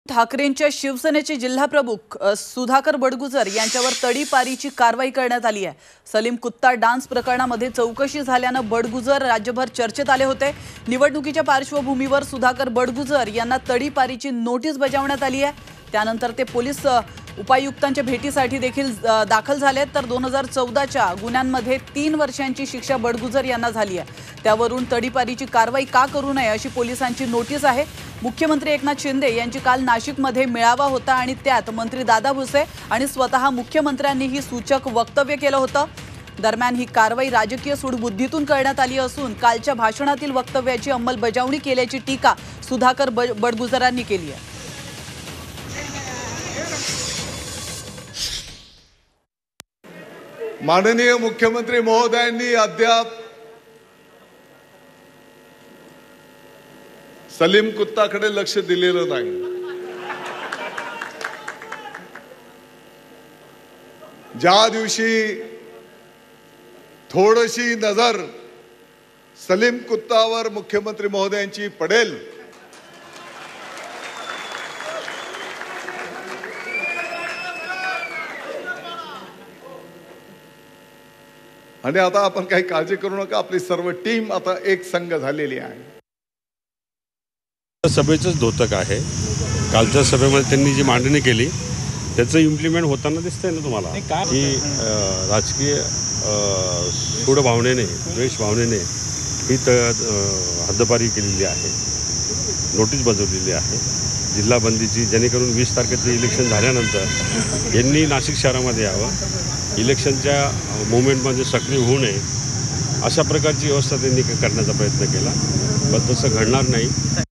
ठाकरेंच्या शिवसेनेचे जिल्हाप्रमुख सुधाकर बडगुजर यांच्यावर तडीपारीची कारवाई करण्यात आली आहे। सलीम कुत्ता डान्स प्रकरणामध्ये चौकशी झाल्याने बडगुजर राज्यभर चर्चेत आले होते। निवडणुकीच्या पार्श्वभूमीवर सुधाकर बडगुजर यांना तडीपारीची नोटीस बजावण्यात आली आहे। त्यानंतर ते पोलीस उपायुक्तांच्या भेटीसाठी देखील दाखल झाले। तर 2014च्या गुन्ह्यांमध्ये 3 वर्षांची शिक्षा बडगुजर यांना झाली आहे। त्यावरून तडीपारीची कारवाई का करू नये अशी पोलिसांची नोटीस आहे। मुख्यमंत्री एकनाथ शिंदे यांची काल नाशिकमध्ये मेळावा होता आणि त्यात मंत्री दादा भुसे आणि स्वतः मुख्यमंत्र्यांनी ही सूचक वक्तव्य केलं होतं। दरम्यान ही कारवाई राजकीय सूडबुद्धीतून करण्यात आली असून कालच्या भाषणातील वक्तव्याची अंमलबजावणी केल्याची टीका सुधाकर बडगुजरांनी केली आहे। माननीय मुख्यमंत्री महोदयांनी अद्याप सलीम कुत्ताकडे लक्ष दिलेलं नाही। ज्या दिवशी थोडीशी नजर सलीम कुत्तावर मुख्यमंत्री महोदयांची पडेल आणि आता आपण काही काळजी करू नका, आपली सर्व टीम आता एक संघ झालेली आहे। सभेचंच द्योतक आहे। कालच्या सभेमध्ये त्यांनी जी मांडणी केली त्याचं इम्प्लिमेंट होताना दिसतंय ना तुम्हाला की राजकीय सूड भावनेने द्वेष भावनेने ही हद्दपारी केलेली आहे, नोटीस बजावलेली आहे जिल्हाबंदीची, जेणेकरून 20 तारखेचं इलेक्शन झाल्यानंतर यांनी नाशिक शहरामध्ये यावं, इलेक्शनच्या मुवमेंटमध्ये सक्रिय होऊ नये अशा प्रकारची व्यवस्था त्यांनी करण्याचा प्रयत्न केला, पण तसं घडणार नाही।